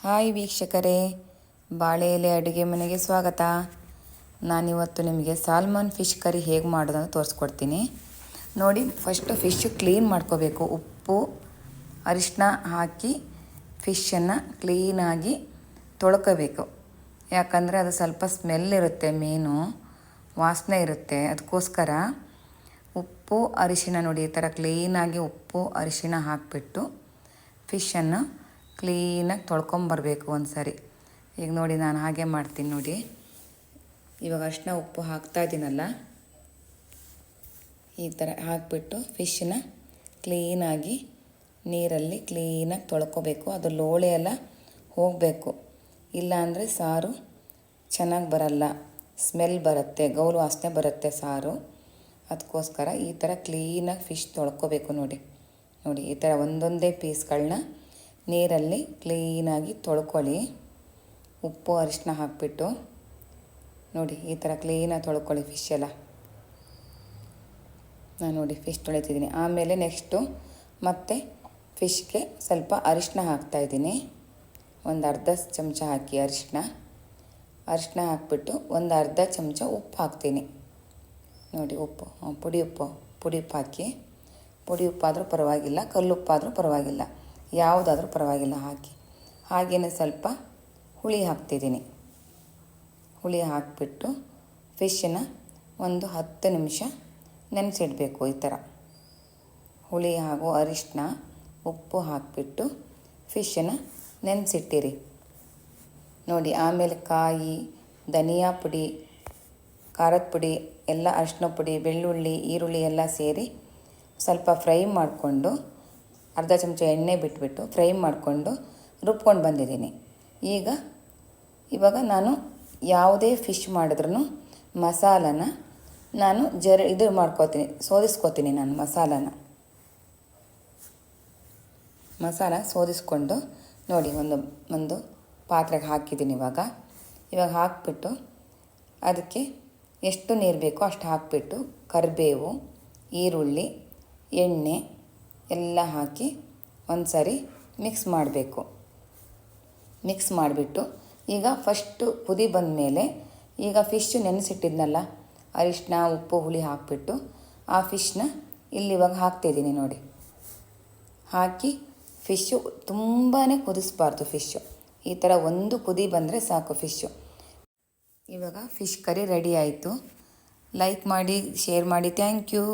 Hi ವೀಕ್ಷಕರೇ, ಬಾಳೆ ಎಲೆ ಅಡುಗೆ ಮನೆಗೆ ಸ್ವಾಗತ. ನಾನಿವತ್ತು ನಿಮಗೆ ಸಾಲ್ಮನ್ ಫಿಶ್ ಕರಿ ಹೇಗೆ ಮಾಡೋದನ್ನು ತೋರಿಸ್ಕೊಡ್ತೀನಿ. ನೋಡಿ, ಫಸ್ಟು ಫಿಶ್ಶು ಕ್ಲೀನ್ ಮಾಡ್ಕೋಬೇಕು. ಉಪ್ಪು ಅರಿಶಿನ ಹಾಕಿ ಫಿಶನ್ನು ಕ್ಲೀನಾಗಿ ತೊಳ್ಕೋಬೇಕು. ಯಾಕಂದರೆ ಅದು ಸ್ವಲ್ಪ ಸ್ಮೆಲ್ ಇರುತ್ತೆ, ಮೀನು ವಾಸನೆ ಇರುತ್ತೆ. ಅದಕ್ಕೋಸ್ಕರ ಉಪ್ಪು ಅರಿಶಿನ ನೋಡಿ ಈ ಥರ ಕ್ಲೀನಾಗಿ ಉಪ್ಪು ಅರಿಶಿನ ಹಾಕಿಬಿಟ್ಟು ಫಿಶನ್ನು ಕ್ಲೀನಾಗಿ ತೊಳ್ಕೊಂಬರ್ಬೇಕು ಒಂದು ಸರಿ. ಈಗ ನೋಡಿ, ನಾನು ಹಾಗೆ ಮಾಡ್ತೀನಿ ನೋಡಿ. ಇವಾಗ ಅರಿಶಿನ ಉಪ್ಪು ಹಾಕ್ತಾಯಿದ್ದೀನಲ್ಲ, ಈ ಥರ ಹಾಕಿಬಿಟ್ಟು ಫಿಶನ್ನ ಕ್ಲೀನಾಗಿ ನೀರಲ್ಲಿ ಕ್ಲೀನಾಗಿ ತೊಳ್ಕೊಬೇಕು. ಅದು ಲೋಳೆ ಎಲ್ಲ ಹೋಗಬೇಕು, ಇಲ್ಲಾಂದರೆ ಸಾರು ಚೆನ್ನಾಗಿ ಬರಲ್ಲ, ಸ್ಮೆಲ್ ಬರುತ್ತೆ, ಗೌಲು ವಾಸನೆ ಬರುತ್ತೆ ಸಾರು. ಅದಕ್ಕೋಸ್ಕರ ಈ ಥರ ಕ್ಲೀನಾಗಿ ಫಿಶ್ ತೊಳ್ಕೊಬೇಕು. ನೋಡಿ ಈ ಥರ ಒಂದೊಂದೇ ಪೀಸ್ಗಳನ್ನ ನೀರಲ್ಲಿ ಕ್ಲೀನಾಗಿ ತೊಳ್ಕೊಳ್ಳಿ. ಉಪ್ಪು ಅರಿಶಿನ ಹಾಕಿಬಿಟ್ಟು ನೋಡಿ ಈ ಥರ ಕ್ಲೀನಾಗಿ ತೊಳ್ಕೊಳ್ಳಿ ಫಿಶ್ ಎಲ್ಲ. ನಾನು ನೋಡಿ ಫಿಶ್ ತೊಳಿತಿದ್ದೀನಿ. ಆಮೇಲೆ ನೆಕ್ಸ್ಟು ಮತ್ತೆ ಫಿಶ್ಗೆ ಸ್ವಲ್ಪ ಅರಿಶಿನ ಹಾಕ್ತಾಯಿದ್ದೀನಿ. ಒಂದು ಅರ್ಧ ಚಮಚ ಹಾಕಿ ಅರಿಶಿನ ಹಾಕಿಬಿಟ್ಟು ಒಂದು ಅರ್ಧ ಚಮಚ ಉಪ್ಪು ಹಾಕ್ತೀನಿ. ನೋಡಿ ಉಪ್ಪು, ಪುಡಿ ಉಪ್ಪು ಹಾಕಿ. ಪುಡಿ ಉಪ್ಪಾದರೂ ಪರವಾಗಿಲ್ಲ, ಕಲ್ಲುಪ್ಪಾದರೂ ಪರವಾಗಿಲ್ಲ, ಯಾವುದಾದ್ರೂ ಪರವಾಗಿಲ್ಲ ಹಾಕಿ. ಹಾಗೆಯೇ ಸ್ವಲ್ಪ ಹುಳಿ ಹಾಕ್ತಿದ್ದೀನಿ. ಹುಳಿ ಹಾಕಿಬಿಟ್ಟು ಫಿಶನ್ನು ಒಂದು 10 ನಿಮಿಷ ನೆನೆಸಿಡಬೇಕು. ಈ ಥರ ಹುಳಿ ಹಾಗೂ ಅರಿಶಿನ ಉಪ್ಪು ಹಾಕಿಬಿಟ್ಟು ಫಿಶನ್ನು ನೆನೆಸಿಟ್ಟಿರಿ. ನೋಡಿ, ಆಮೇಲೆ ಕಾಯಿ, ಧನಿಯಾ ಪುಡಿ, ಖಾರದ ಪುಡಿ ಎಲ್ಲ, ಅರಿಶಿನ ಪುಡಿ, ಬೆಳ್ಳುಳ್ಳಿ, ಈರುಳ್ಳಿ ಎಲ್ಲ ಸೇರಿ ಸ್ವಲ್ಪ ಫ್ರೈ ಮಾಡಿಕೊಂಡು ಅರ್ಧ ಚಮಚ ಎಣ್ಣೆ ಬಿಟ್ಬಿಟ್ಟು ಫ್ರೈ ಮಾಡಿಕೊಂಡು ರುಬ್ಕೊಂಡು ಬಂದಿದ್ದೀನಿ. ಇವಾಗ ನಾನು ಯಾವುದೇ ಫಿಶ್ ಮಾಡಿದ್ರೂ ಮಸಾಲನ ನಾನು ಸೋದಿಸ್ಕೋತೀನಿ. ನಾನು ಮಸಾಲ ಸೋದಿಸ್ಕೊಂಡು ನೋಡಿ ಒಂದು ಪಾತ್ರೆಗೆ ಹಾಕಿದ್ದೀನಿ. ಇವಾಗ ಹಾಕಿಬಿಟ್ಟು ಅದಕ್ಕೆ ಎಷ್ಟು ನೀರು ಬೇಕೋ ಅಷ್ಟು ಹಾಕಿಬಿಟ್ಟು ಕರಿಬೇವು, ಈರುಳ್ಳಿ, ಎಣ್ಣೆ ಎಲ್ಲ ಹಾಕಿ ಒಂದು ಸರಿ ಮಿಕ್ಸ್ ಮಾಡಬೇಕು. ಮಿಕ್ಸ್ ಮಾಡಿಬಿಟ್ಟು ಈಗ ಫಸ್ಟು ಕುದಿ ಬಂದಮೇಲೆ ಈಗ ಫಿಶ್ಶು ನೆನೆಸಿಟ್ಟಿದ್ನಲ್ಲ, ಅರಿಶಿನ ಉಪ್ಪು ಹುಳಿ ಹಾಕಿಬಿಟ್ಟು ಆ ಫಿಶ್ನ ಇವಾಗ ಹಾಕ್ತಾಯಿದ್ದೀನಿ. ನೋಡಿ, ಹಾಕಿ ಫಿಶ್ಶು ತುಂಬಾ ಕುದಿಸ್ಬಾರ್ದು. ಫಿಶ್ಶು ಈ ಥರ ಒಂದು ಕುದಿ ಬಂದರೆ ಸಾಕು ಫಿಶ್ಶು. ಇವಾಗ ಫಿಶ್ ಕರಿ ರೆಡಿ ಆಯಿತು. ಲೈಕ್ ಮಾಡಿ, ಶೇರ್ ಮಾಡಿ. Thank you.